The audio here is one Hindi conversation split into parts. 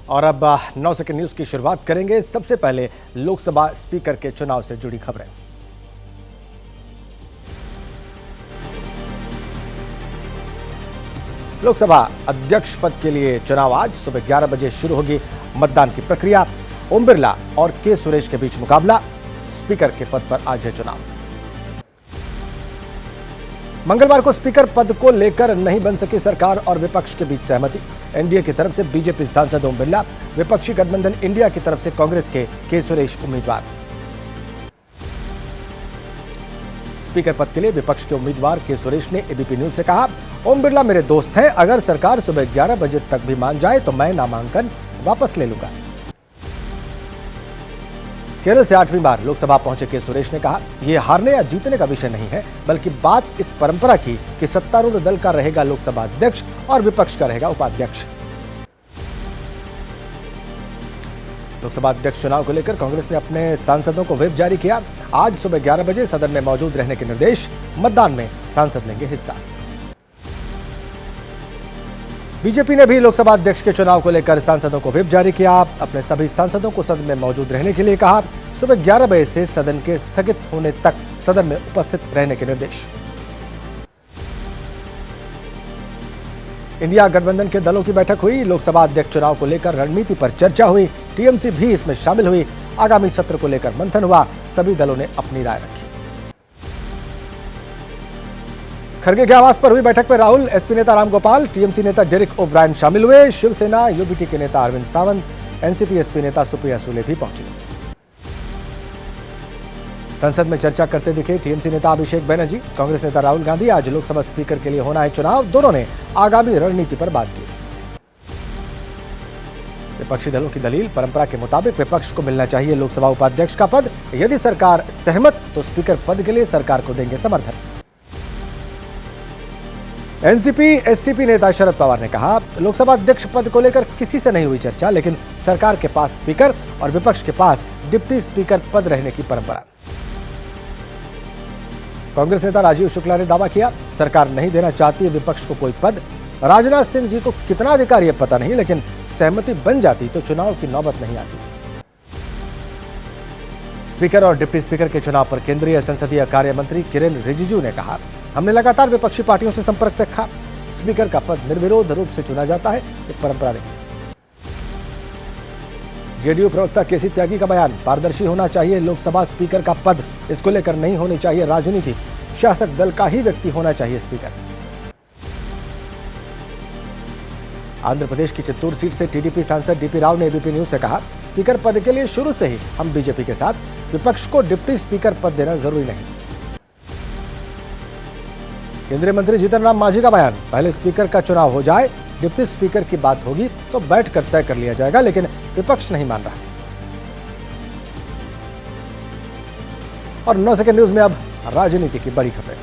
और अब 9 सेकंड न्यूज की शुरुआत करेंगे। सबसे पहले लोकसभा स्पीकर के चुनाव से जुड़ी खबरें। लोकसभा अध्यक्ष पद के लिए चुनाव आज सुबह 11 बजे शुरू होगी मतदान की प्रक्रिया। ओम बिरला और के सुरेश के बीच मुकाबला। स्पीकर के पद पर आज है चुनाव। मंगलवार को स्पीकर पद को लेकर नहीं बन सकी सरकार और विपक्ष के बीच सहमति। एनडीए की तरफ से बीजेपी सांसद ओम बिरला, विपक्षी गठबंधन इंडिया की तरफ से कांग्रेस के सुरेश उम्मीदवार। स्पीकर पद के लिए विपक्ष के उम्मीदवार के सुरेश ने एबीपी न्यूज से कहा, ओम बिरला मेरे दोस्त हैं, अगर सरकार सुबह 11 बजे तक भी मान जाए तो मैं नामांकन वापस ले लूंगा। केरल से 8वीं बार लोकसभा पहुंचे के सुरेश ने कहा, यह हारने या जीतने का विषय नहीं है, बल्कि बात इस परंपरा की कि सत्तारूढ़ दल का रहेगा लोकसभा अध्यक्ष और विपक्ष का रहेगा उपाध्यक्ष। लोकसभा अध्यक्ष चुनाव को लेकर कांग्रेस ने अपने सांसदों को व्हिप जारी किया। आज सुबह 11 बजे सदन में मौजूद रहने के निर्देश। मतदान में सांसद लेंगे हिस्सा। बीजेपी ने भी लोकसभा अध्यक्ष के चुनाव को लेकर सांसदों को व्हिप जारी किया। अपने सभी सांसदों को सदन में मौजूद रहने के लिए कहा। सुबह 11 बजे से सदन के स्थगित होने तक सदन में उपस्थित रहने के निर्देश। इंडिया गठबंधन के दलों की बैठक हुई। लोकसभा अध्यक्ष चुनाव को लेकर रणनीति पर चर्चा हुई। टीएमसी भी इसमें शामिल हुई। आगामी सत्र को लेकर मंथन हुआ। सभी दलों ने अपनी राय रखी। खरगे के आवास पर हुई बैठक में राहुल, एसपी नेता रामगोपाल, टीएमसी नेता डेरिक ओब्रायन शामिल हुए। शिवसेना यूबीटी के नेता अरविंद सावंत, एनसीपी एसपी नेता सुप्रिया सुले भी पहुंचे। संसद में चर्चा करते दिखे टीएमसी नेता अभिषेक बनर्जी। कांग्रेस नेता राहुल गांधी, आज लोकसभा स्पीकर के लिए होना है चुनाव। दोनों ने आगामी रणनीति पर बात की। विपक्षी दलों की दलील, परंपरा के मुताबिक विपक्ष को मिलना चाहिए लोकसभा उपाध्यक्ष का पद। यदि सरकार सहमत तो स्पीकर पद के लिए सरकार को देंगे समर्थन। एनसीपी एससीपी नेता शरद पवार ने कहा, लोकसभा अध्यक्ष पद को लेकर किसी से नहीं हुई चर्चा, लेकिन सरकार के पास स्पीकर और विपक्ष के पास डिप्टी स्पीकर पद रहने की परंपरा। कांग्रेस नेता राजीव शुक्ला ने दावा किया, सरकार नहीं देना चाहती है विपक्ष को कोई पद। राजनाथ सिंह जी को कितना अधिकार है पता नहीं, लेकिन सहमति बन जाती तो चुनाव की नौबत नहीं आती। स्पीकर और डिप्टी स्पीकर के चुनाव पर केंद्रीय संसदीय कार्य मंत्री किरेन रिजिजू ने कहा, हमने लगातार विपक्षी पार्टियों से संपर्क रखा। स्पीकर का पद निर्विरोध रूप से चुना जाता है, एक परंपरा नहीं। जेडीयू प्रवक्ता केसी त्यागी का बयान, पारदर्शी होना चाहिए लोकसभा स्पीकर का पद, इसको लेकर नहीं होनी चाहिए राजनीति, शासक दल का ही व्यक्ति होना चाहिए स्पीकर। आंध्र प्रदेश की चित्तूर सीट से टीडीपी सांसद डीपी राव ने एबीपी न्यूज से कहा, स्पीकर पद के लिए शुरू से ही हम बीजेपी के साथ, विपक्ष को डिप्टी स्पीकर पद देना जरूरी नहीं। केंद्रीय मंत्री जीतन राम मांझी का बयान, पहले स्पीकर का चुनाव हो जाए, डिप्टी स्पीकर की बात होगी तो बैठकर तय कर लिया जाएगा, लेकिन विपक्ष नहीं मान रहा। और 9 सेकंड न्यूज में अब राजनीति की बड़ी खबरें।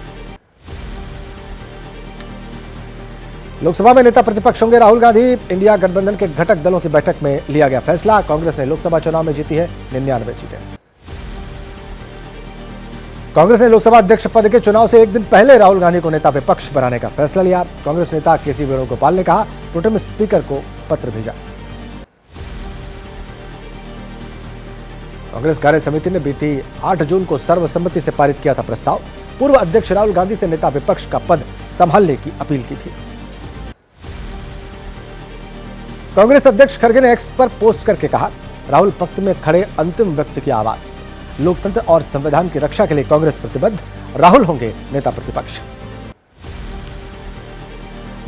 लोकसभा में नेता प्रतिपक्ष होंगे राहुल गांधी। इंडिया गठबंधन के घटक दलों की बैठक में लिया गया फैसला। कांग्रेस ने लोकसभा चुनाव में जीती है 99 सीटें। कांग्रेस ने लोकसभा अध्यक्ष पद के चुनाव से एक दिन पहले राहुल गांधी को नेता विपक्ष बनाने का फैसला लिया। कांग्रेस नेता केसी वेणुगोपाल ने कहा, प्रोटेम स्पीकर को पत्र भेजा। कांग्रेस कार्य समिति ने बीती 8 जून को सर्वसम्मति से पारित किया था प्रस्ताव। पूर्व अध्यक्ष राहुल गांधी से नेता विपक्ष का पद संभालने की अपील की थी। कांग्रेस अध्यक्ष खड़गे ने एक्स पर पोस्ट करके कहा, राहुल पक्ष में खड़े अंतिम व्यक्ति की आवाज। लोकतंत्र और संविधान की रक्षा के लिए कांग्रेस प्रतिबद्ध। राहुल होंगे नेता प्रतिपक्ष।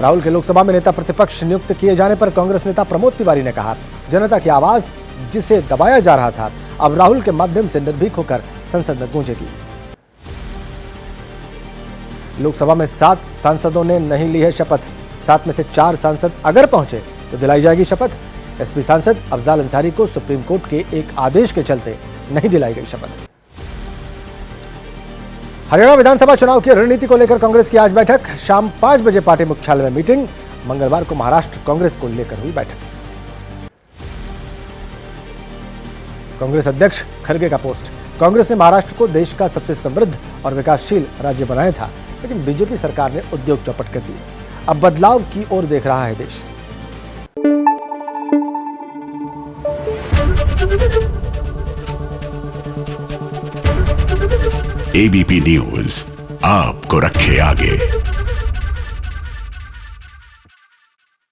राहुल के लोकसभा में नेता प्रतिपक्ष नियुक्त किए जाने पर कांग्रेस नेता प्रमोद तिवारी ने कहा, जनता की आवाज जिसे दबाया जा रहा था, अब राहुल के माध्यम से निर्भीक होकर संसद में गूंजेगी। लोकसभा में 7 सांसदों ने नहीं ली है शपथ। 7 में से 4 सांसद अगर पहुंचे तो दिलाई जाएगी शपथ। एसपी सांसद अफजाल अंसारी को सुप्रीम कोर्ट के एक आदेश के चलते नहीं दिलाई गई शपथ। हरियाणा विधानसभा चुनाव की रणनीति को लेकर कांग्रेस की आज बैठक। शाम 5 बजे पार्टी मुख्यालय में मीटिंग। मंगलवार को महाराष्ट्र कांग्रेस को लेकर हुई बैठक। कांग्रेस अध्यक्ष खड़गे का पोस्ट, कांग्रेस ने महाराष्ट्र को देश का सबसे समृद्ध और विकासशील राज्य बनाया था, लेकिन बीजेपी सरकार ने उद्योग चौपट कर दी। अब बदलाव की ओर देख रहा है देश। एबीपी न्यूज आपको रखे आगे।